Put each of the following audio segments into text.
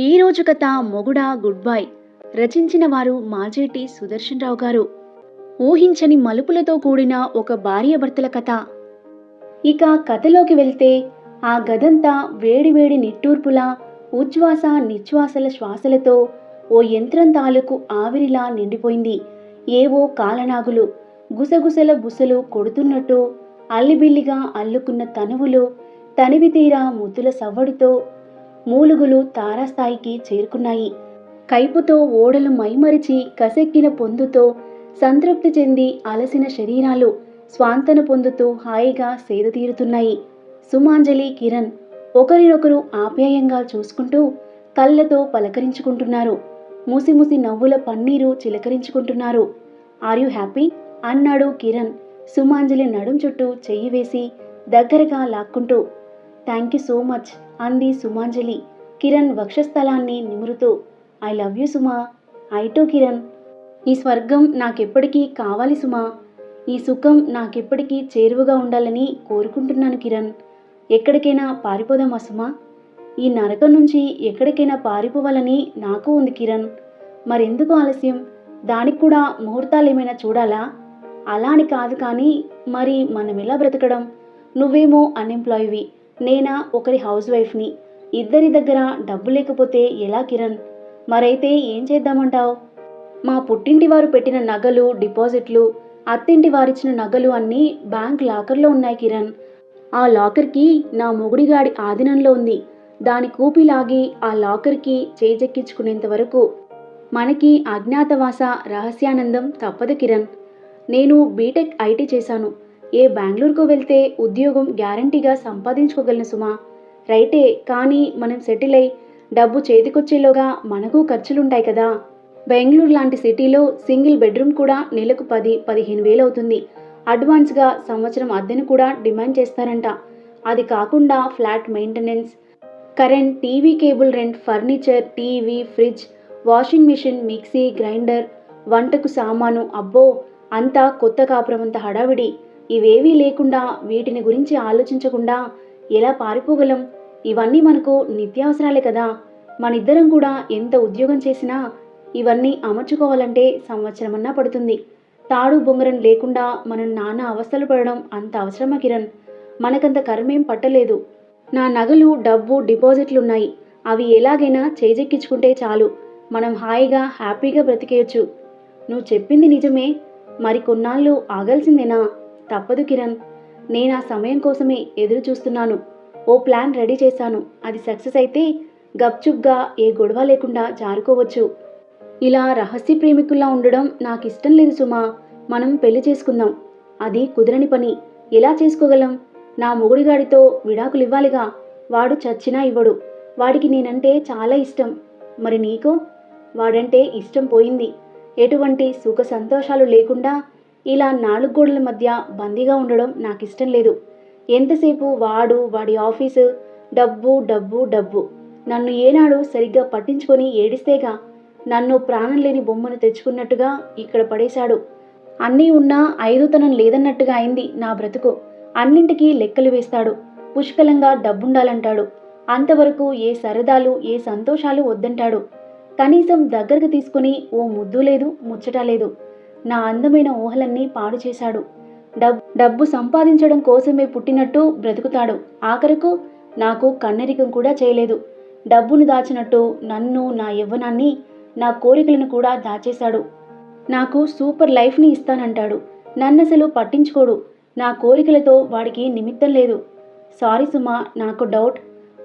ఈ రోజు కథ మొగుడా గుడ్ బై. రచించిన వారు మాజేటి సుదర్శన్ రావు గారు. ఊహించని మలుపులతో కూడిన ఒక భార్యాభర్తల కథ. ఇక కథలోకి వెళ్తే ఆ గదంతా వేడివేడి నిట్టూర్పుల ఉచ్ఛ్వాస నిశ్వాసల శ్వాసలతో ఓ యంత్రం తాలూకు ఆవిరిలా నిండిపోయింది. ఏవో కాలనాగులు గుసగుసల బుసలు కొడుతున్నట్టు అల్లిబిల్లిగా అల్లుకున్న తనువులు తనివి తీరా ముద్దుల సవ్వడితో మూలుగులు తారాస్థాయికి చేరుకున్నాయి. కైపుతో ఓడలు మైమరిచి కసెక్కిన పొందుతో సంతృప్తి చెంది అలసిన శరీరాలు స్వాంతన పొందుతూ హాయిగా సేద తీరుతున్నాయి. సుమాంజలి, కిరణ్ ఒకరినొకరు ఆప్యాయంగా చూసుకుంటూ కళ్ళతో పలకరించుకుంటున్నారు. ముసిముసి నవ్వుల పన్నీరు చిలకరించుకుంటున్నారు. ఆర్ యు హ్యాపీ అన్నాడు కిరణ్ సుమాంజలి నడుం చుట్టూ చెయ్యి వేసి దగ్గరగా లాక్కుంటూ. థ్యాంక్ యూ సో మచ్ అంది సుమాంజలి కిరణ్ వక్షస్థలాన్ని నిమురుతూ. I love you Suma. I too Kiran. ఈ స్వర్గం నాకెప్పటికీ కావాలి సుమా. ఈ సుఖం నాకెప్పటికీ చేరువగా ఉండాలని కోరుకుంటున్నాను కిరణ్. ఎక్కడికైనా పారిపోదామా సుమా? ఈ నరకం నుంచి ఎక్కడికైనా పారిపోవాలని నాకు ఉంది కిరణ్. మరెందుకు ఆలస్యం? దానికి కూడా ముహూర్తాలేమైనా చూడాలా? అలా అని కాదు, కానీ మరి మనం ఎలా బ్రతకడం? నువ్వేమో అన్ఎంప్లాయివి, నేనా ఒకరి హౌస్ వైఫ్ని. ఇద్దరి దగ్గర డబ్బు లేకపోతే ఎలా కిరణ్? మరైతే ఏం చేద్దామంటావు? మా పుట్టింటి వారు పెట్టిన నగలు, డిపాజిట్లు, అత్తింటి వారిచ్చిన నగలు అన్నీ బ్యాంక్ లాకర్లో ఉన్నాయి కిరణ్. ఆ లాకర్కి నా మొగుడిగాడి ఆధీనంలో ఉంది. దాని కూపిలాగి ఆ లాకర్కి చేజెక్కించుకునేంత వరకు మనకి అజ్ఞాతవాస రహస్యానందం తప్పదు కిరణ్. నేను బీటెక్ ఐటీ చేశాను. ఏ బెంగళూరుకు వెళ్తే ఉద్యోగం గ్యారంటీగా సంపాదించుకోగలను సుమా. రైటే, కానీ మనం సెటిల్ అయి డబ్బు చేతికొచ్చేలోగా మనకు ఖర్చులుంటాయి కదా. బెంగళూరు లాంటి సిటీలో సింగిల్ బెడ్రూమ్ కూడా నెలకు 10-15 వేలు అవుతుంది. అడ్వాన్స్గా సంవత్సరం అద్దెను కూడా డిమాండ్ చేస్తారంట. అది కాకుండా flat maintenance, current, TV cable rent, furniture, TV, fridge, washing machine, mixie, grinder, వంటకు సామాను, అబ్బో అంతా కొత్త కాపురమంత హడావిడి. ఇవేవీ లేకుండా, వీటిని గురించి ఆలోచించకుండా ఎలా పారిపోగలం? ఇవన్నీ మనకు నిత్యావసరాలే కదా. మనిద్దరం కూడా ఎంత ఉద్యోగం చేసినా ఇవన్నీ అమర్చుకోవాలంటే సంవత్సరమన్నా పడుతుంది. తాడు బొంగరం లేకుండా మనం నానా అవస్థలు పడడం అంత అవసరమా కిరణ్? మనకంత కర్మేం పట్టలేదు. నా నగలు, డబ్బు, డిపాజిట్లున్నాయి. అవి ఎలాగైనా చేజెక్కించుకుంటే చాలు. మనం హాయిగా హ్యాపీగా బ్రతికేయచ్చు. నువ్వు చెప్పింది నిజమే. మరి కొన్నాళ్ళు ఆగాల్సిందేనా? తప్పదు కిరణ్. నేను ఆ సమయం కోసమే ఎదురు చూస్తున్నాను. ఓ ప్లాన్ రెడీ చేశాను. అది సక్సెస్ అయితే గప్చుప్గా ఏ గొడవ లేకుండా జారుకోవచ్చు. ఇలా రహస్య ప్రేమికుల్లా ఉండడం నాకు ఇష్టం లేదు సుమా. మనం పెళ్లి చేసుకుందాం. అది కుదరని పని. ఎలా చేసుకోగలం? నా మొగుడిగాడితో విడాకులు ఇవ్వాలిగా. వాడు చచ్చినా ఇవ్వడు. వాడికి నేనంటే చాలా ఇష్టం. మరి నీకో? వాడంటే ఇష్టం పోయింది. ఎటువంటి సుఖ సంతోషాలు లేకుండా ఇలా 4 గోడల మధ్య బందీగా ఉండడం నాకు ఇష్టం లేదు. ఎంతసేపు వాడు, వాడి ఆఫీసు, డబ్బు డబ్బు డబ్బు. నన్ను ఏనాడు సరిగ్గా పట్టించుకొని ఏడిస్తేగా. నన్ను ప్రాణం లేని బొమ్మను తెచ్చుకున్నట్టుగా ఇక్కడ పడేశాడు. అన్నీ ఉన్నా ఐదుతనం లేదన్నట్టుగా అయింది నా బ్రతుకు. అన్నింటికీ లెక్కలు వేస్తాడు. పుష్కలంగా డబ్బుండాలంటాడు. అంతవరకు ఏ సరదాలు, ఏ సంతోషాలు వద్దంటాడు. కనీసం దగ్గరకు తీసుకుని ఓ ముద్దు లేదు, ముచ్చట లేదు. నా అందమైన ఊహలన్నీ పాడు చేశాడు. డబ్బు సంపాదించడం కోసమే పుట్టినట్టు బ్రతుకుతాడు. ఆఖరకు నాకు కన్నెరికం కూడా చేయలేదు. డబ్బును దాచినట్టు నన్ను, నా యవ్వనాన్ని, నా కోరికలను కూడా దాచేశాడు. నాకు సూపర్ లైఫ్ని ఇస్తానంటాడు. నన్నసలు పట్టించుకోడు. నా కోరికలతో వాడికి నిమిత్తం లేదు. సారీ సుమా, నాకు డౌట్.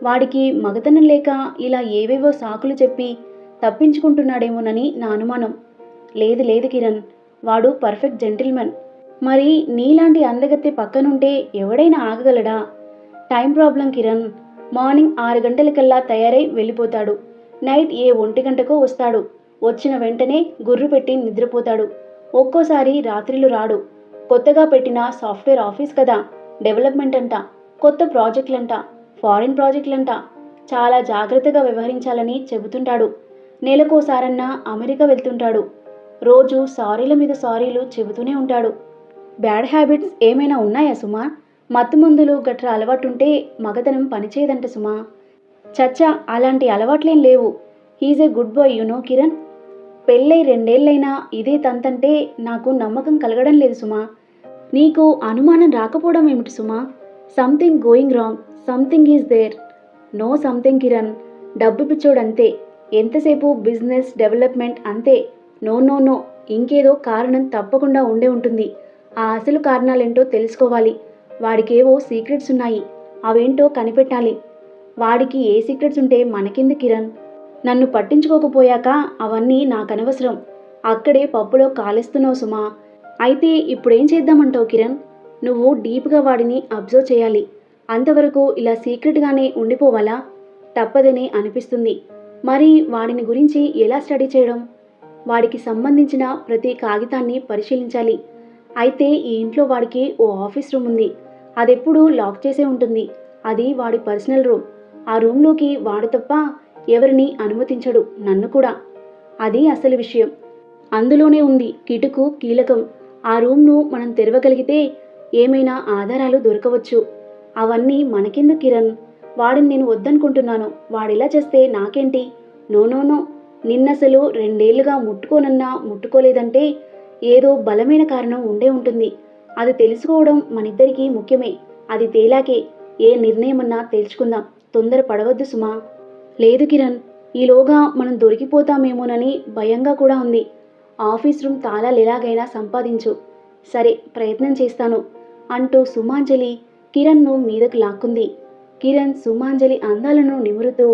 వాడికి మగతనం లేక ఇలా ఏవేవో సాకులు చెప్పి తప్పించుకుంటున్నాడేమోనని నా అనుమానం. లేదు లేదు కిరణ్, వాడు పర్ఫెక్ట్ జెంటిల్మెన్. మరి నీలాంటి అందగత్తె పక్కనుంటే ఎవడైనా ఆగగలడా? Time problem Kiran. మార్నింగ్ 6 గంటలకల్లా తయారై వెళ్ళిపోతాడు. నైట్ ఏ 1 గంటకో వస్తాడు. వచ్చిన వెంటనే గుర్రు పెట్టి నిద్రపోతాడు. ఒక్కోసారి రాత్రిలు రాడు. కొత్తగా పెట్టిన సాఫ్ట్వేర్ ఆఫీస్ కదా, డెవలప్మెంట్ అంట, కొత్త ప్రాజెక్టులంట, ఫారిన్ ప్రాజెక్టులంట. చాలా జాగ్రత్తగా వ్యవహరించాలని చెబుతుంటాడు. నెలకోసారన్నా అమెరికా వెళ్తుంటాడు. రోజు సారీల మీద సారీలు చెబుతూనే ఉంటాడు. బ్యాడ్ హ్యాబిట్స్ ఏమైనా ఉన్నాయా సుమా? మత్తుమందులు గట్రా అలవాటుంటే మగతనం పనిచేయదంట సుమా. చచ్చా, అలాంటి అలవాట్లేం లేవు. He's a good boy Kiran. పెళ్ళై 2 ఏళ్లైనా ఇదే తంతంటే నాకు నమ్మకం కలగడం లేదు సుమా. నీకు అనుమానం రాకపోవడం ఏమిటి సుమా? Something going wrong, something is there. No something Kiran, డబ్బు పిచ్చోడంతే. ఎంతసేపు బిజినెస్ డెవలప్మెంట్ అంతే. నో నో నో, ఇంకేదో కారణం తప్పకుండా ఉండే ఉంటుంది. ఆ అసలు కారణాలేంటో తెలుసుకోవాలి. వాడికేవో సీక్రెట్స్ ఉన్నాయి, అవేంటో కనిపెట్టాలి. వాడికి ఏ సీక్రెట్స్ ఉంటే మనకెందుకు కిరణ్? నన్ను పట్టించుకోకపోయాక అవన్నీ నాకనవసరం. అక్కడే పప్పులో కాలేస్తున్నావు సుమా. అయితే ఇప్పుడేం చేద్దామంటావు కిరణ్? నువ్వు డీప్గా వాడిని అబ్జర్వ్ చేయాలి. అంతవరకు ఇలా సీక్రెట్గానే ఉండిపోవాలా? తప్పదని అనిపిస్తుంది. మరి వాడిని గురించి ఎలా స్టడీ చేయడం? వాడికి సంబంధించిన ప్రతి కాగితాన్ని పరిశీలించాలి. అయితే ఈ ఇంట్లో వాడికి ఓ ఆఫీస్ రూమ్ ఉంది. అదెప్పుడూ లాక్ చేసే ఉంటుంది. అది వాడి పర్సనల్ రూమ్. ఆ రూమ్లోకి వాడు తప్ప ఎవరిని అనుమతించడు, నన్ను కూడా. అది అసలు విషయం. అందులోనే ఉంది కిటుకు కీలకం. ఆ రూమ్ను మనం తెరవగలిగితే ఏమైనా ఆధారాలు దొరకవచ్చు. అవన్నీ మనకెందుకు కిరణ్? వాడిని నేను వద్దనుకుంటున్నాను. వాడిలా చేస్తే నాకేంటి? నో నో నో, నిన్నసలు 2 ఏళ్లుగా ముట్టుకోనన్నా ముట్టుకోలేదంటే ఏదో బలమైన కారణం ఉండే ఉంటుంది. అది తెలుసుకోవడం మనిద్దరికీ ముఖ్యమే. అది తేలాకే ఏ నిర్ణయమన్నా తేల్చుకుందాం. తొందర పడవద్దు సుమా. లేదు కిరణ్, ఈలోగా మనం దొరికిపోతామేమోనని భయంగా కూడా ఉంది. ఆఫీస్ రూమ్ తాళాలు ఎలాగైనా సంపాదించు. సరే, ప్రయత్నం చేస్తాను అంటూ సుమాంజలి కిరణ్ను మీదకు లాక్కుంది. కిరణ్ సుమాంజలి అందాలను నిమురుతూ,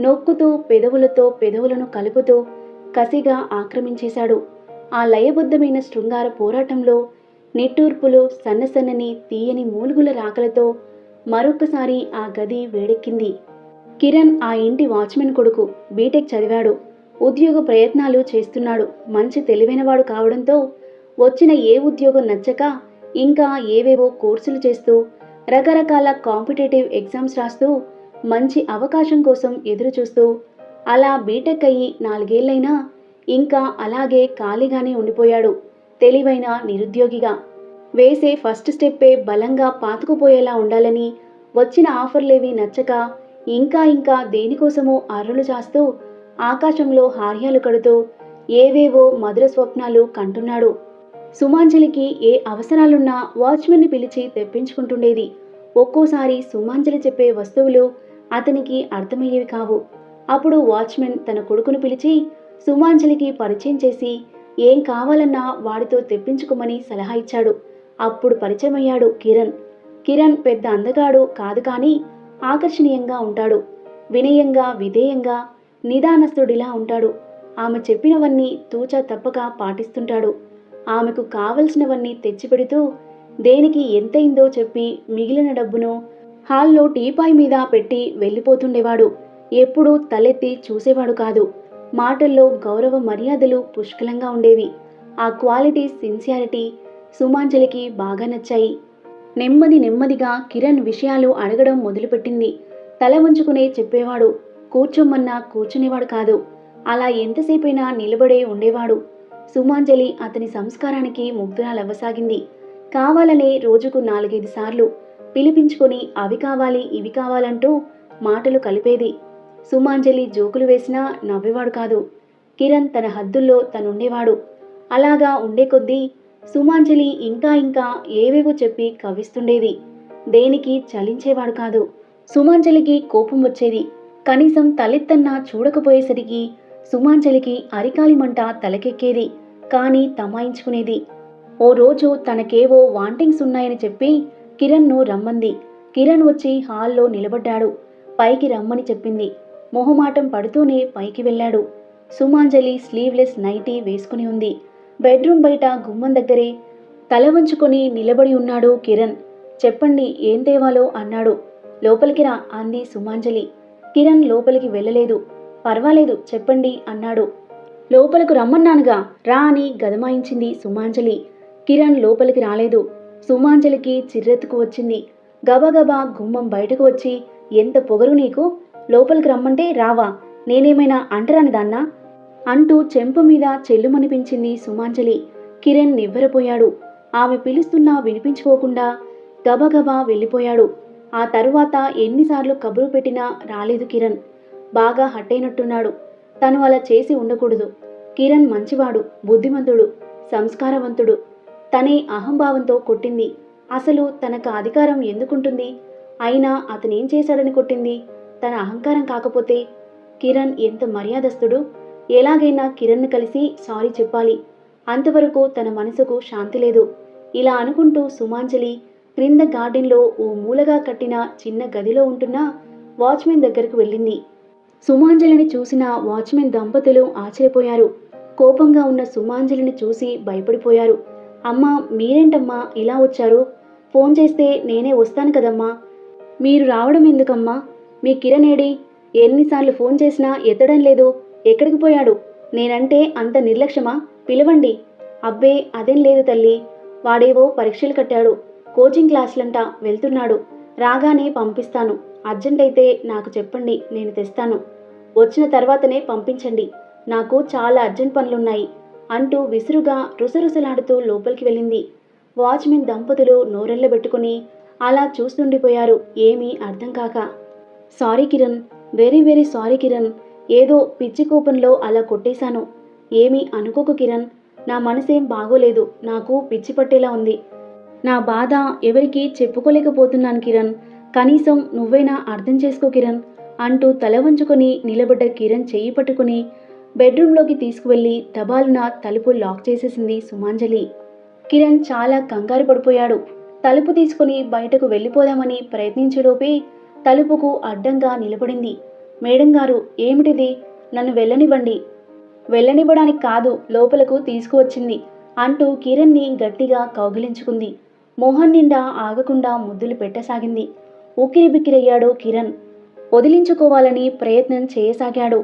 నొక్కుతూ, పెదవులతో పెదవులను కలుపుతూ కసిగా ఆక్రమించేశాడు. ఆ లయబద్ధమైన శృంగార పోరాటంలో నిట్టూర్పులు, సన్నసన్నని తీయని మూలుగుల రాకలతో మరొక్కసారి ఆ గది వేడెక్కింది. కిరణ్ ఆ ఇంటి వాచ్మెన్ కొడుకు. బీటెక్ చదివాడు. ఉద్యోగ ప్రయత్నాలు చేస్తున్నాడు. మంచి తెలివైనవాడు కావడంతో వచ్చిన ఏ ఉద్యోగం నచ్చక ఇంకా ఏవేవో కోర్సులు చేస్తూ, రకరకాల కాంపిటేటివ్ ఎగ్జామ్స్ రాస్తూ, మంచి అవకాశం కోసం ఎదురు చూస్తూ అలా బీటెక్ అయ్యి 4 ఏళ్లైనా ఇంకా అలాగే ఖాళీగానే ఉండిపోయాడు. తెలివైన నిరుద్యోగిగా. వేసే ఫస్ట్ స్టెప్పే బలంగా పాతుకుపోయేలా ఉండాలని, వచ్చిన ఆఫర్లేవీ నచ్చక ఇంకా ఇంకా దేనికోసమో అర్రులు చాస్తూ ఆకాశంలో హార్యాలు కడుతూ ఏవేవో మధుర స్వప్నాలు కంటున్నాడు. సుమాంజలికి ఏ అవసరాలున్నా వాచ్మెన్ని పిలిచి తెప్పించుకుంటుండేది. ఒక్కోసారి సుమాంజలి చెప్పే వస్తువులు అతనికి అర్థమయ్యేవి కావు. అప్పుడు వాచ్మెన్ తన కొడుకును పిలిచి సుమాంజలికి పరిచయం చేసి ఏం కావాలన్నా వాడితో తెప్పించుకోమని సలహా ఇచ్చాడు. అప్పుడు పరిచయమయ్యాడు కిరణ్. కిరణ్ పెద్ద అందగాడు కాదు, కానీ ఆకర్షణీయంగా ఉంటాడు. వినయంగా, విధేయంగా, నిదానస్తుడిలా ఉంటాడు. ఆమె చెప్పినవన్నీ తూచా తప్పక పాటిస్తుంటాడు. ఆమెకు కావలసినవన్నీ తెచ్చిపెడుతూ దేనికి ఎంతైందో చెప్పి మిగిలిన డబ్బును హాల్లో టీపాయ్ మీద పెట్టి వెళ్ళిపోతుండేవాడు. ఎప్పుడూ తలెత్తి చూసేవాడు కాదు. మాటల్లో గౌరవ మర్యాదలు పుష్కలంగా ఉండేవి. ఆ క్వాలిటీ, సిన్సియారిటీ సుమాంజలికి బాగా నచ్చాయి. నెమ్మదిగా కిరణ్ విషయాలు అడగడం మొదలుపెట్టింది. తల వంచుకునే చెప్పేవాడు. కూర్చోమన్నా కూర్చునేవాడు కాదు. అలా ఎంతసేపైనా నిలబడే ఉండేవాడు. సుమాంజలి అతని సంస్కారానికి ముగ్ధురాలవ్వసాగింది. కావాలనే రోజుకు 4-5 సార్లు పిలిపించుకొని అవి కావాలి, ఇవి కావాలంటూ మాటలు కలిపేది. సుమాంజలి జోకులు వేసినా నవ్వేవాడు కాదు. కిరణ్ తన హద్దుల్లో తనుండేవాడు. అలాగా ఉండే కొద్దీ సుమాంజలి ఇంకా ఇంకా ఏవేవో చెప్పి కవ్విస్తుండేది. దేనికి చలించేవాడు కాదు. సుమాంజలికి కోపం వచ్చేది. కనీసం తలెత్తన్నా చూడకపోయేసరికి సుమాంజలికి అరికాలి మంట తలకెక్కేది. కానీ తమాయించుకునేది. ఓ రోజు తనకేవో వాంటింగ్స్ ఉన్నాయని చెప్పి కిరణ్ను రమ్మంది. కిరణ్ వచ్చి హాల్లో నిలబడ్డాడు. పైకి రమ్మని చెప్పింది. మొహమాటం పడుతూనే పైకి వెళ్ళాడు. సుమాంజలి స్లీవ్లెస్ నైటీ వేసుకుని ఉంది. బెడ్రూమ్ బయట గుమ్మం దగ్గరే తల వంచుకొని నిలబడి ఉన్నాడు కిరణ్. చెప్పండి, ఏం తేవాలో అన్నాడు. లోపలికి రా అంది సుమాంజలి. కిరణ్ లోపలికి వెళ్ళలేదు. పర్వాలేదు, చెప్పండి అన్నాడు. లోపలకు రమ్మన్నానుగా, రా అని గదమాయించింది సుమాంజలి. కిరణ్ లోపలికి రాలేదు. సుమాంజలికి చిర్రెత్తుకు వచ్చింది. గబగబా గుమ్మం బయటకు వచ్చి, ఎంత పొగరు నీకు? లోపలికి రమ్మంటే రావా? నేనేమైనా అంటరాని దాన్నా? అంటూ చెంప మీద చెల్లుమనిపించింది సుమాంజలి. కిరణ్ నివ్వెరపోయాడు. ఆమె పిలుస్తున్నా వినిపించుకోకుండా గబగబా వెళ్ళిపోయాడు. ఆ తరువాత ఎన్నిసార్లు కబురు పెట్టినా రాలేదు కిరణ్. బాగా హట్టయినట్టున్నాడు. తను అలా చేసి ఉండకూడదు. కిరణ్ మంచివాడు, బుద్ధిమంతుడు, సంస్కారవంతుడు. తనే అహంభావంతో కొట్టింది. అసలు తనకు అధికారం ఎందుకుంటుంది? అయినా అతనేం చేశాడని కొట్టింది? తన అహంకారం కాకపోతే? కిరణ్ ఎంత మర్యాదస్తుడు. ఎలాగైనా కిరణ్ను కలిసి సారీ చెప్పాలి. అంతవరకు తన మనసుకు శాంతి లేదు. ఇలా అనుకుంటూ సుమాంజలి క్రింద గార్డెన్లో ఓ మూలగా కట్టిన చిన్న గదిలో ఉంటున్న వాచ్మెన్ దగ్గరకు వెళ్ళింది. సుమాంజలిని చూసిన వాచ్మెన్ దంపతులు ఆశ్చర్యపోయారు. కోపంగా ఉన్న సుమాంజలిని చూసి భయపడిపోయారు. అమ్మా, మీరేంటమ్మా ఇలా వచ్చారు? ఫోన్ చేస్తే నేనే వస్తాను కదమ్మా. మీరు రావడం ఎందుకమ్మా? మీ కిరణ్ ఏడి? ఎన్నిసార్లు ఫోన్ చేసినా ఎత్తడం లేదు. ఎక్కడికి పోయాడు? నేనంటే అంత నిర్లక్ష్యమా? పిలవండి. అబ్బే, అదేం లేదు తల్లి. వాడేవో పరీక్షలు కట్టాడు. కోచింగ్ క్లాసులంట వెళ్తున్నాడు. రాగానే పంపిస్తాను. అర్జెంట్ అయితే నాకు చెప్పండి, నేను తెస్తాను. వచ్చిన తర్వాతనే పంపించండి. నాకు చాలా అర్జెంట్ పనులున్నాయి అంటూ విసురుగా రుసరుసలాడుతూ లోపలికి వెళ్ళింది. వాచ్మెన్ దంపతులు నోరెళ్ళబెట్టుకుని అలా చూస్తుండిపోయారు, ఏమీ అర్థం కాక. Sorry Kiran, very very sorry Kiran. ఏదో పిచ్చి కోపంలో అలా కొట్టేశాను. ఏమీ అనుకోకు కిరణ్. నా మనసేం బాగోలేదు. నాకు పిచ్చి పట్టేలా ఉంది. నా బాధ ఎవరికీ చెప్పుకోలేకపోతున్నాను కిరణ్. కనీసం నువ్వైనా అర్థం చేసుకో కిరణ్ అంటూ తల వంచుకొని నిలబడ్డ కిరణ్ చెయ్యి పట్టుకుని బెడ్రూమ్లోకి తీసుకువెళ్ళి దబాలున తలుపు లాక్ చేసేసింది సుమాంజలి. కిరణ్ చాలా కంగారు పడిపోయాడు. తలుపు తీసుకుని బయటకు వెళ్ళిపోదామని ప్రయత్నించేలోపే తలుపుకు అడ్డంగా నిలబడింది. మేడం గారు, ఏమిటిది? నన్ను వెళ్ళనివ్వండి. వెళ్ళనివ్వడానికి కాదు, లోపలకు తీసుకువచ్చింది అంటూ కిరణ్ని గట్టిగా కౌగిలించుకుంది. మొహం నిండా ఆగకుండా ముద్దులు పెట్టసాగింది. ఉక్కిరిబిక్కిరయ్యాడు కిరణ్. వదిలించుకోవాలని ప్రయత్నం చేయసాగాడు.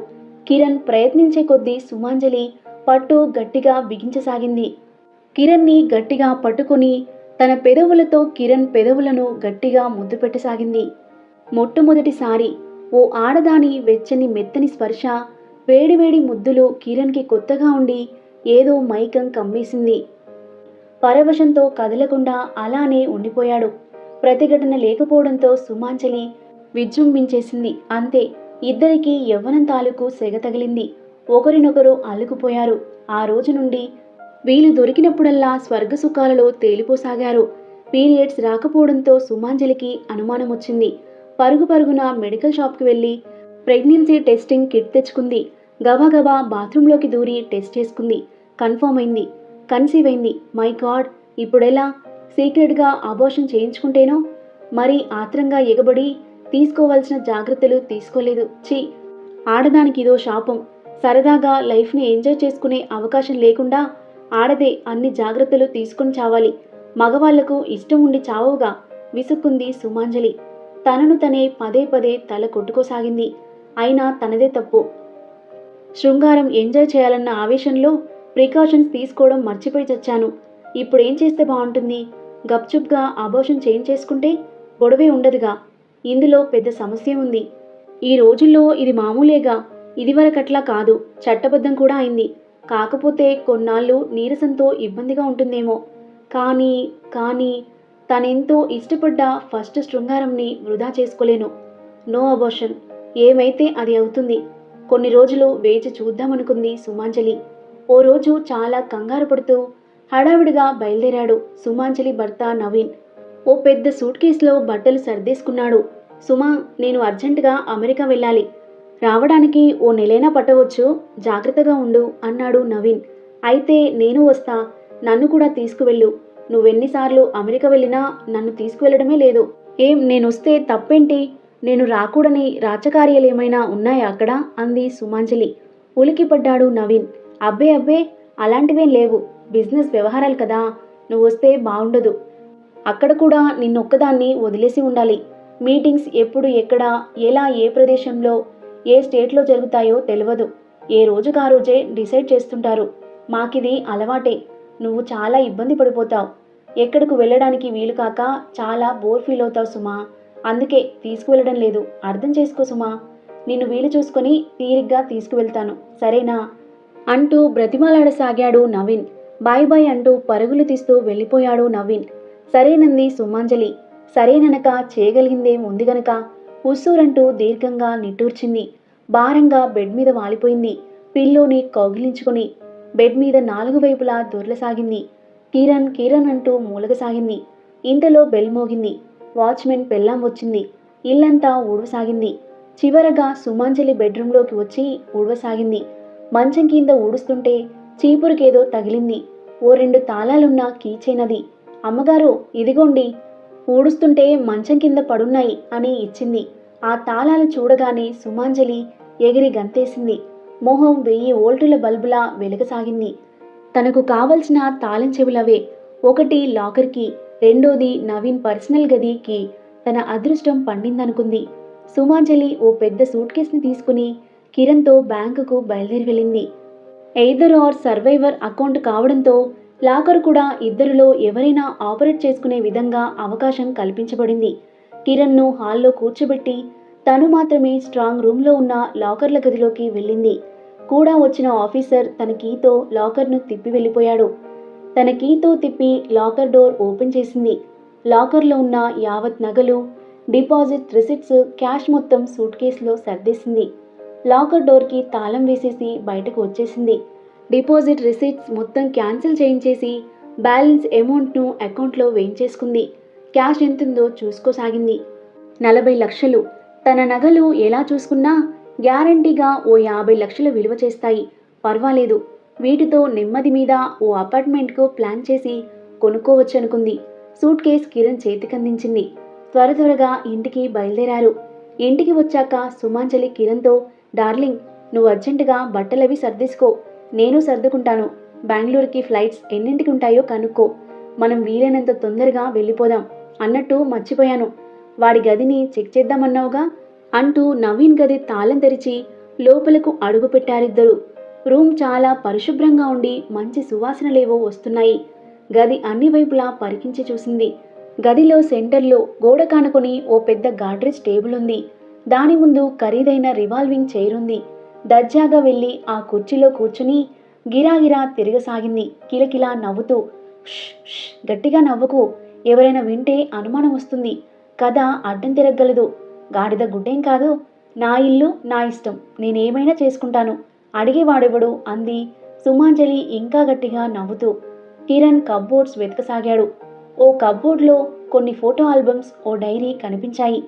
కిరణ్ ప్రయత్నించే కొద్దీ సుమాంజలి పట్టు గట్టిగా బిగించసాగింది. కిరణ్ని గట్టిగా పట్టుకుని తన పెదవులతో కిరణ్ పెదవులను గట్టిగా ముద్దు పెట్టసాగింది. మొట్టమొదటిసారి ఓ ఆడదాని వెచ్చని మెత్తని స్పర్శ, వేడివేడి ముద్దులు కిరణ్కి కొత్తగా ఉండి ఏదో మైకం కమ్మేసింది. పరవశంతో కదలకుండా అలానే ఉండిపోయాడు. ప్రతిఘటన లేకపోవడంతో సుమాంజలి విజృంభించేసింది. అంతే, ఇద్దరికీ యవ్వనం తాలూకు సెగ తగిలింది. ఒకరినొకరు అల్లుకుపోయారు. ఆ రోజు నుండి వీలు దొరికినప్పుడల్లా స్వర్గసుఖాలలో తేలిపోసాగారు. పీరియడ్స్ రాకపోవడంతో సుమాంజలికి అనుమానం వచ్చింది. పరుగు పరుగున మెడికల్ షాప్కి వెళ్ళి ప్రెగ్నెన్సీ టెస్టింగ్ కిట్ తెచ్చుకుంది. గబగబా బాత్రూంలోకి దూరి టెస్ట్ చేసుకుంది. కన్ఫర్మ్ అయింది. కన్సీవ్ అయింది. మై గాడ్, ఇప్పుడెలా? సీక్రెట్గా అబార్షన్ చేయించుకుంటేనో? మరి ఆత్రంగా ఎగబడి తీసుకోవాల్సిన జాగ్రత్తలు తీసుకోలేదు. ఛీ, ఆడదానికి ఇదో శాపం. సరదాగా లైఫ్ని ఎంజాయ్ చేసుకునే అవకాశం లేకుండా ఆడదే అన్ని జాగ్రత్తలు తీసుకుని చావాలి. మగవాళ్లకు ఇష్టం ఉండి చావుగా విసుక్కుంది సుమాంజలి. తనను తనే పదే పదే తల కొట్టుకోసాగింది. అయినా తనదే తప్పు. శృంగారం ఎంజాయ్ చేయాలన్న ఆవేశంలో ప్రికాషన్స్ తీసుకోవడం మర్చిపోయి చచ్చాను. ఇప్పుడేం చేస్తే బాగుంటుంది? గప్చుప్గా అబార్షన్ చేయించేసుకుంటే గొడవే ఉండదుగా. ఇందులో పెద్ద సమస్య ఉంది. ఈ రోజుల్లో ఇది మామూలేగా. ఇదివరకట్లా కాదు, చట్టబద్ధం కూడా అయింది. కాకపోతే కొన్నాళ్ళు నీరసంతో ఇబ్బందిగా ఉంటుందేమో. కానీ తనెంతో ఇష్టపడ్డ ఫస్ట్ శృంగారంని వృధా చేసుకోలేను. No abortion. ఏమైతే అది అవుతుంది. కొన్ని రోజులు వేచి చూద్దామనుకుంది సుమాంజలి. ఓ రోజు చాలా కంగారు పడుతూ హడావిడిగా బయలుదేరాడు సుమాంజలి భర్త నవీన్. ఓ పెద్ద సూట్ కేసులో బట్టలు సర్దేసుకున్నాడు. సుమా, నేను అర్జెంటుగా అమెరికా వెళ్ళాలి. రావడానికి ఓ నెలైనా పట్టవచ్చు. జాగ్రత్తగా ఉండు అన్నాడు నవీన్. అయితే నేను వస్తా. నన్ను కూడా తీసుకువెళ్ళు. నువ్వెన్నిసార్లు అమెరికా వెళ్ళినా నన్ను తీసుకువెళ్ళడమే లేదు. ఏం, నేనొస్తే తప్పేంటి? నేను రాకూడని రాచకార్యాలేమైనా ఉన్నాయా అక్కడ? అంది సుమాంజలి. ఉలికిపడ్డాడు నవీన్. అబ్బే, అలాంటివేం లేవు. బిజినెస్ వ్యవహారాలు కదా. నువ్వొస్తే బాగుండదు. అక్కడ కూడా నిన్నొక్కదాన్ని వదిలేసి ఉండాలి. మీటింగ్స్ ఎప్పుడు, ఎక్కడ, ఎలా, ఏ ప్రదేశంలో, ఏ స్టేట్లో జరుగుతాయో తెలియదు. ఏ రోజుకు ఆ రోజే డిసైడ్ చేస్తుంటారు. మాకిది అలవాటే. నువ్వు చాలా ఇబ్బంది పడిపోతావు. ఎక్కడికి వెళ్ళడానికి వీలు కాక చాలా బోర్ ఫీల్ అవుతావు సుమా. అందుకే తీసుకువెళ్ళడం లేదు. అర్థం చేసుకో సుమా. నిన్ను వీలు చూసుకొని తీరిగ్గా తీసుకువెళ్తాను, సరేనా అంటూ బ్రతిమాలాడసాగాడు నవీన్. బాయ్ బాయ్ అంటూ పరుగులు తీస్తూ వెళ్ళిపోయాడు నవీన్. సరేనంది సుమాంజలి. సరేననక చేయగలిగిందేం ఉంది గనక ఉస్సూరంటూ దీర్ఘంగా నిట్టూర్చింది. భారంగా బెడ్ మీద వాలిపోయింది. పిల్లోని కౌగిలించుకుని బెడ్ మీద 4 వైపులా దొర్లసాగింది. కిరణ్ కిరణ్ అంటూ మూలగసాగింది. ఇంతలో బెల్ మోగింది. వాచ్మెన్ పెళ్ళాం వచ్చింది. ఇల్లంతా ఊడవసాగింది. చివరగా సుమాంజలి బెడ్రూంలోకి వచ్చి ఊడవసాగింది. మంచం కింద ఊడుస్తుంటే చీపురుకేదో తగిలింది. ఓ 2 తాళాలున్న కీచైన్ అది. అమ్మగారు ఇదిగోండి, ఊడుస్తుంటే మంచం కింద పడున్నాయి అని ఇచ్చింది. ఆ తాళాలు చూడగానే సుమాంజలి ఎగిరి గంతేసింది. మొహం 1000 వోల్టుల బల్బులా వెలగసాగింది. తనకు కావలసిన తాళం చెవులవే. ఒకటి లాకర్కి, రెండోది నవీన్ పర్సనల్ గదికి. తన అదృష్టం పండిందనుకుంది. సుమాంజలి ఓ పెద్ద సూట్ కేసుని తీసుకుని కిరణ్తో బ్యాంకుకు బయలుదేరి వెళ్ళింది. ఎయిదర్ ఆర్ సర్వైవర్ అకౌంట్ కావడంతో లాకర్ కూడా ఇద్దరిలో ఎవరైనా ఆపరేట్ చేసుకునే విధంగా అవకాశం కల్పించబడింది. కిరణ్ను హాల్లో కూర్చోబెట్టి తను మాత్రమే స్ట్రాంగ్ రూమ్లో ఉన్న లాకర్ల గదిలోకి వెళ్ళింది. కూడా వచ్చిన ఆఫీసర్ తన కీతో లాకర్ను తిప్పి వెళ్ళిపోయాడు. తన కీతో తిప్పి లాకర్ డోర్ ఓపెన్ చేసింది. లాకర్లో ఉన్న యావత్ నగలు, డిపాజిట్ రిసిప్ట్స్, క్యాష్ మొత్తం సూట్ కేసులో సర్దేసింది. లాకర్ డోర్కి తాళం వేసేసి బయటకు వచ్చేసింది. డిపాజిట్ రిసిప్ట్స్ మొత్తం క్యాన్సిల్ చేయించేసి బ్యాలెన్స్ అమౌంట్ను అకౌంట్లో వేయించేసుకుంది. క్యాష్ ఎంతుందో చూసుకోసాగింది. 40 లక్షలు. తన నగలు ఎలా చూసుకున్నా గ్యారంటీగా ఓ 50 లక్షలు విలువ చేస్తాయి. పర్వాలేదు, వీటితో నెమ్మది మీద ఓ అపార్ట్మెంట్కు ప్లాన్ చేసి కొనుక్కోవచ్చనుకుంది. సూట్ కేస్ కిరణ్ చేతికందించింది. త్వరగా ఇంటికి బయలుదేరారు. ఇంటికి వచ్చాక సుమాంజలి కిరణ్తో, డార్లింగ్, నువ్వు అర్జెంటుగా బట్టలవి సర్దేసుకో, నేను సర్దుకుంటాను. బెంగళూరుకి ఫ్లైట్స్ ఎన్నింటికి ఉంటాయో కనుక్కో. మనం వీలైనంత తొందరగా వెళ్ళిపోదాం. అన్నట్టు మర్చిపోయాను, వాడి గదిని చెక్ చేద్దామన్నావుగా అంటూ నవీన్ గది తాళం తెరిచి లోపలకు అడుగు పెట్టారిద్దరు. రూమ్ చాలా పరిశుభ్రంగా ఉండి మంచి సువాసనలేవో వస్తున్నాయి. గది అన్ని వైపులా పరికించి చూసింది. గదిలో సెంటర్లో గోడ కానుకొని ఓ పెద్ద గాడ్రేజ్ టేబుల్ ఉంది. దాని ముందు ఖరీదైన రివాల్వింగ్ చైర్ ఉంది. దర్జాగా వెళ్ళి ఆ కుర్చీలో కూర్చుని గిరాగిరా తిరగసాగింది, కిలకిలా నవ్వుతూ. గట్టిగా నవ్వకు, ఎవరైనా వింటే అనుమానం వస్తుంది. కథ అడ్డం తిరగలదు. గాడిద గుడ్డేం కాదు. నా ఇల్లు, నా ఇష్టం, నేనేమైనా చేసుకుంటాను. అడిగేవాడెవడు అంది సుమాంజలి ఇంకా గట్టిగా నవ్వుతూ. కిరణ్ కప్బోర్డ్స్ వెతకసాగాడు. ఓ కప్బోర్డ్లో కొన్ని ఫోటో ఆల్బమ్స్, ఓ డైరీ కనిపించాయి.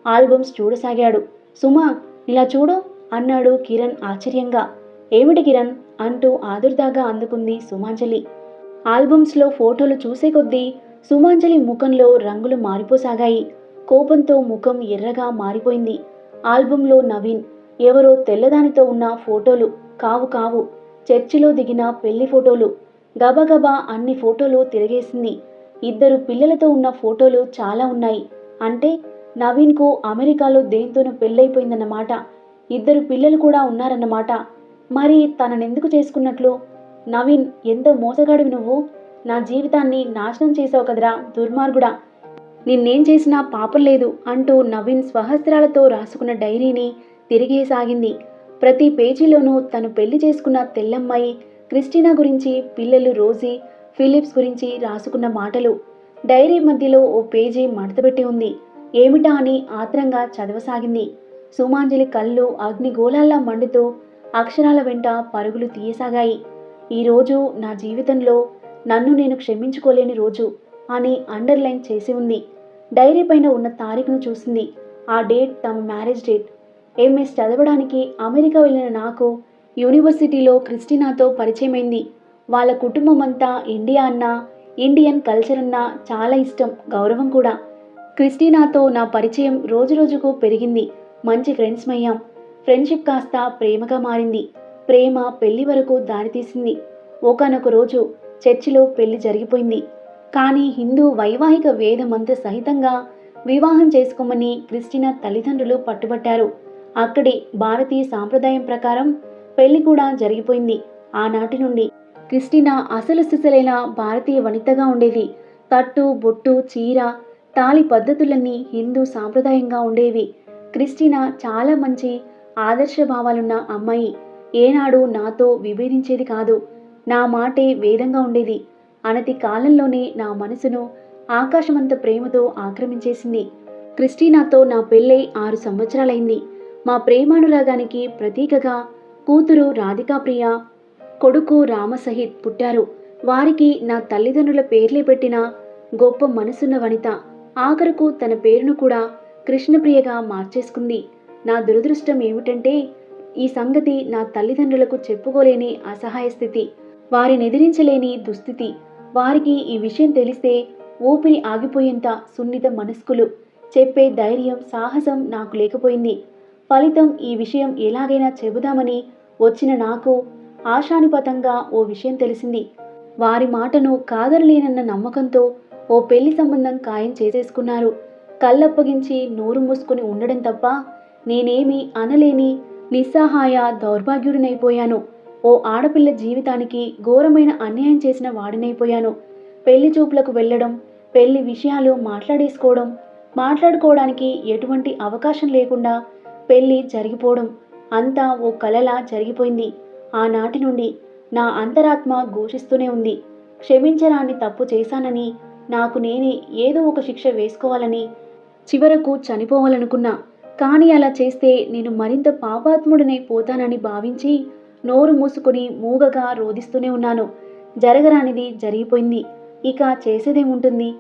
ఆల్బమ్స్ చూడసాగాడు. సుమా, ఇలా చూడు అన్నాడు కిరణ్ ఆశ్చర్యంగా. ఏమిటి కిరణ్ అంటూ ఆదుర్దాగా అందుకుంది సుమాంజలి. ఆల్బమ్స్లో ఫోటోలు చూసే కొద్దీ సుమాంజలి ముఖంలో రంగులు మారిపోసాగాయి. కోపంతో ముఖం ఎర్రగా మారిపోయింది. ఆల్బంలో నవీన్, ఎవరో తెల్లదానితో ఉన్న ఫోటోలు కావు. చర్చిలో దిగిన పెళ్లి ఫోటోలు. గబగబా అన్ని ఫోటోలు తిరగేసింది. 2 పిల్లలతో ఉన్న ఫోటోలు చాలా ఉన్నాయి. అంటే నవీన్కు అమెరికాలో దేంతోనూ పెళ్ళైపోయిందన్నమాట. 2 పిల్లలు కూడా ఉన్నారన్నమాట. మరి తననెందుకు చేసుకున్నట్లు? నవీన్, ఎంత మోసగాడివి నువ్వు! నా జీవితాన్ని నాశనం చేసావు కదరా దుర్మార్గుడా! నిన్నేం చేసినా పాపం లేదు అంటూ నవీన్ స్వహస్త్రాలతో రాసుకున్న డైరీని తిరిగేసాగింది. ప్రతి పేజీలోనూ తను పెళ్లి చేసుకున్న తెల్లమ్మాయి క్రిస్టినా గురించి, పిల్లలు రోజీ, ఫిలిప్స్ గురించి రాసుకున్న మాటలు. డైరీ మధ్యలో ఓ పేజీ మడతపెట్టి ఉంది. ఏమిటా అని ఆత్రంగా చదవసాగింది. సుమాంజలి కళ్ళు అగ్నిగోళాల్లా మండుతూ అక్షరాల వెంట పరుగులు తీయసాగాయి. ఈరోజు నా జీవితంలో నన్ను నేను క్షమించుకోలేని రోజు అని అండర్లైన్ చేసి ఉంది. డైరీ పైన ఉన్న తారీఖును చూసింది. ఆ డేట్ తమ మ్యారేజ్ డేట్. ఎంఎస్ చదవడానికి అమెరికా వెళ్ళిన నాకు యూనివర్సిటీలో క్రిస్టినాతో పరిచయమైంది. వాళ్ళ కుటుంబం అంతా ఇండియా అన్నా, ఇండియన్ కల్చర్ అన్నా చాలా ఇష్టం, గౌరవం కూడా. క్రిస్టినాతో నా పరిచయం రోజురోజుకు పెరిగింది. మంచి ఫ్రెండ్స్ అయ్యాం. ఫ్రెండ్షిప్ కాస్త ప్రేమగా మారింది. ప్రేమ పెళ్లి వరకు దారితీసింది. ఒకానొక రోజు చర్చిలో పెళ్లి జరిగిపోయింది. కానీ హిందూ వైవాహిక వేదమంత్ర సహితంగా వివాహం చేసుకోమని క్రిస్టినా తల్లిదండ్రులు పట్టుబట్టారు. అక్కడే భారతీయ సాంప్రదాయం ప్రకారం పెళ్లి కూడా జరిగిపోయింది. ఆనాటి నుండి క్రిస్టినా అసలు సిసలైన భారతీయ వనితగా ఉండేది. కట్టు, బొట్టు, చీర, తాళి పద్ధతులన్నీ హిందూ సాంప్రదాయంగా ఉండేవి. క్రిస్టినా చాలా మంచి ఆదర్శ భావాలున్న అమ్మాయి. ఏనాడు నాతో విభేదించేది కాదు. నా మాటే వేదంగా ఉండేది. అనతి కాలంలోనే నా మనసును ఆకాశమంత ప్రేమతో ఆక్రమించేసింది. క్రిస్టినాతో నా పెళ్ళై 6 సంవత్సరాలైంది. మా ప్రేమానురాగానికి ప్రతీకగా కూతురు రాధికా ప్రియ, కొడుకు రామసహిత్ పుట్టారు. వారికి నా తల్లిదండ్రుల పేర్లే పెట్టిన గొప్ప మనసున్న వనిత ఆఖరుకు తన పేరును కూడా కృష్ణప్రియగా మార్చేసుకుంది. నా దురదృష్టం ఏమిటంటే ఈ సంగతి నా తల్లిదండ్రులకు చెప్పుకోలేని అసహాయ స్థితి, వారినెదిరించలేని దుస్థితి. వారికి ఈ విషయం తెలిస్తే ఊపిరి ఆగిపోయేంత సున్నిత మనస్కులు. చెప్పే ధైర్యం, సాహసం నాకు లేకపోయింది. ఫలితం ఈ విషయం ఎలాగైనా చెబుదామని వచ్చిన నాకు ఆశానుపాతంగా ఓ విషయం తెలిసింది. వారి మాటను కాదరలేనన్న నమ్మకంతో ఓ పెళ్లి సంబంధం ఖాయం చేసేసుకున్నారు. కళ్ళప్పగించి నోరు మూసుకొని ఉండడం తప్ప నేనేమీ అనలేని నిస్సహాయ దౌర్భాగ్యుడినైపోయాను. ఓ ఆడపిల్ల జీవితానికి ఘోరమైన అన్యాయం చేసిన వాడినైపోయాను. పెళ్లి చూపులకు వెళ్ళడం, పెళ్లి విషయాలు మాట్లాడుకోవడానికి ఎటువంటి అవకాశం లేకుండా పెళ్లి జరిగిపోవడం అంతా ఓ కలలా జరిగిపోయింది. ఆనాటి నుండి నా అంతరాత్మ ఘోషిస్తూనే ఉంది. క్షమించరాని తప్పు చేశానని, నాకు నేనే ఏదో ఒక శిక్ష వేసుకోవాలని, చివరకు చనిపోవాలనుకున్నా. కానీ అలా చేస్తే నేను మరింత పాపాత్ముడినై పోతానని భావించి నోరు మూసుకొని మూగగా రోదిస్తూనే ఉన్నాను. జరగరానిది జరిగిపోయింది. ఇక చేసేదేముంటుంది?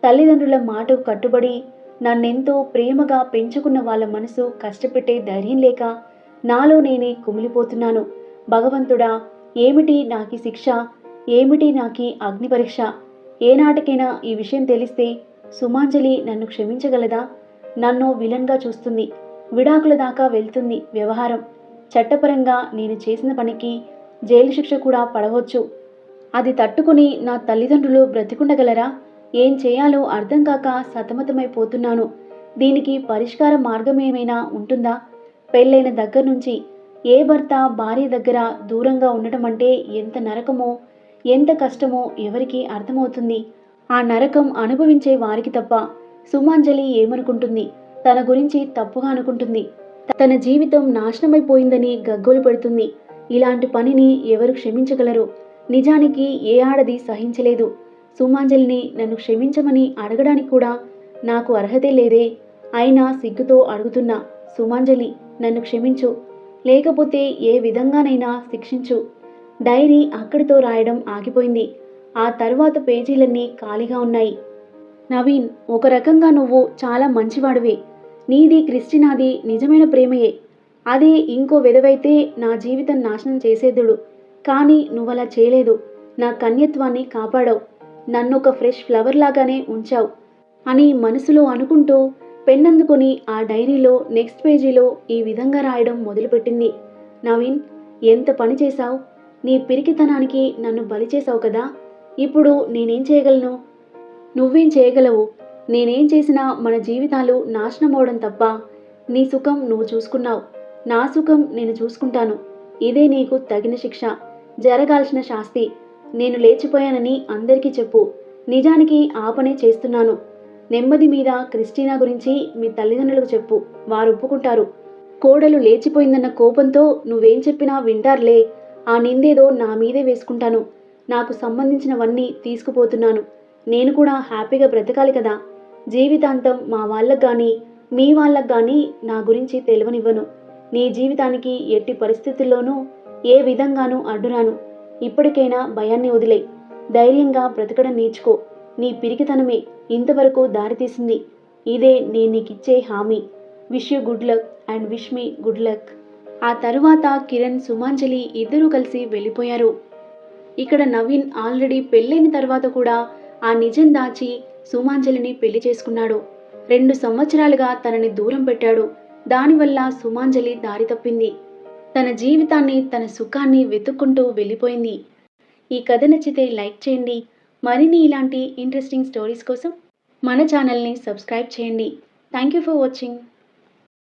తల్లిదండ్రుల మాటకు కట్టుబడి నన్నెంతో ప్రేమగా పెంచుకున్న వాళ్ళ మనసు కష్టపెట్టే ధైర్యం లేక నాలో నేనే కుమిలిపోతున్నాను. భగవంతుడా, ఏమిటి నాకీ శిక్ష? ఏమిటి నాకీ అగ్ని పరీక్ష? ఏనాటికైనా ఈ విషయం తెలిస్తే సుమాంజలి నన్ను క్షమించగలదా? నన్ను విలన్గా చూస్తుంది. విడాకుల దాకా వెళ్తుంది వ్యవహారం. చట్టపరంగా నేను చేసిన పనికి జైలు శిక్ష కూడా పడవచ్చు. అది తట్టుకుని నా తల్లిదండ్రులు బ్రతికుండగలరా? ఏం చేయాలో అర్థం కాక సతమతమైపోతున్నాను. దీనికి పరిష్కార మార్గం ఏమైనా ఉంటుందా? పెళ్ళైన దగ్గర నుంచి ఏ భర్త భార్య దగ్గర దూరంగా ఉండటం అంటే ఎంత నరకమో, ఎంత కష్టమో ఎవరికి అర్థమవుతుంది? ఆ నరకం అనుభవించే వారికి తప్ప. సుమాంజలి ఏమనుకుంటుంది? తన గురించి తప్పుగా అనుకుంటుంది. తన జీవితం నాశనమైపోయిందని గగ్గోలు పెడుతుంది. ఇలాంటి పనిని ఎవరు క్షమించగలరు? నిజానికి ఏ ఆడది సహించలేదు. సుమాంజలిని నన్ను క్షమించమని అడగడానికి కూడా నాకు అర్హతే లేదే. అయినా సిగ్గుతో అడుగుతున్నా, సుమాంజలి, నన్ను క్షమించు, లేకపోతే ఏ విధంగానైనా శిక్షించు. డైరీ అక్కడితో రాయడం ఆగిపోయింది. ఆ తర్వాత పేజీలన్నీ ఖాళీగా ఉన్నాయి. నవీన్, ఒక రకంగా నువ్వు చాలా మంచివాడివే. నీది క్రిస్టినాది నిజమైన ప్రేమయే. అదే ఇంకో వెధవైతే నా జీవితం నాశనం చేసేదుడు. కానీ నువ్వలా చేయలేదు. నా కన్యత్వాన్ని కాపాడావు. నన్నొక ఫ్రెష్ ఫ్లవర్ లాగానే ఉంచావు అని మనసులో అనుకుంటూ పెన్నందుకొని ఆ డైరీలో నెక్స్ట్ పేజీలో ఈ విధంగా రాయడం మొదలుపెట్టింది. నవీన్, ఎంత పని చేశావు? నీ పిరికితనానికి నన్ను బలి చేశావు కదా. ఇప్పుడు నేనేం చేయగలను? నువ్వేం చేయగలవు? నేనేం చేసినా మన జీవితాలు నాశనమవడం తప్ప. నీ సుఖం నువ్వు చూసుకున్నావు, నా సుఖం నేను చూసుకుంటాను. ఇదే నీకు తగిన శిక్ష, జరగాల్సిన శాస్తి. నేను లేచిపోయానని అందరికీ చెప్పు. నిజానికి ఆ పనే చేస్తున్నాను. నెమ్మది మీద క్రిస్టినా గురించి మీ తల్లిదండ్రులకు చెప్పు, వారు ఒప్పుకుంటారు. కోడలు లేచిపోయిందన్న కోపంతో నువ్వేం చెప్పినా వింటారులే. ఆ నిందేదో నా మీదే వేసుకుంటాను. నాకు సంబంధించినవన్నీ తీసుకుపోతున్నాను. నేను కూడా హ్యాపీగా బ్రతకాలి కదా. జీవితాంతం మా వాళ్ళకు కానీ మీ వాళ్ళకు కానీ నా గురించి తెలియనివ్వను. నీ జీవితానికి ఎట్టి పరిస్థితుల్లోనూ ఏ విధంగానూ అడ్డురాను. ఇప్పటికైనా భయాన్ని వదిలే, ధైర్యంగా బ్రతకడం నేర్చుకో. నీ పిరికితనమే ఇంతవరకు దారితీసింది. ఇదే నేను నీకిచ్చే హామీ. Wish you good luck and wish me good luck. ఆ తరువాత కిరణ్, సుమాంజలి ఇద్దరూ కలిసి వెళ్ళిపోయారు. ఇక్కడ నవీన్ ఆల్రెడీ పెళ్ళైన తర్వాత కూడా ఆ నిజం దాచి సుమాంజలిని పెళ్లి చేసుకున్నాడు. 2 సంవత్సరాలుగా తనని దూరం పెట్టాడు. దానివల్ల సుమాంజలి దారి తప్పింది. తన జీవితాన్ని, తన సుఖాన్ని వెతుక్కుంటూ వెళ్ళిపోయింది. ఈ కథ నచ్చితే లైక్ చేయండి. మరిన్ని ఇలాంటి ఇంట్రెస్టింగ్ స్టోరీస్ కోసం మన ఛానల్ని సబ్స్క్రైబ్ చేయండి. Thank you for watching.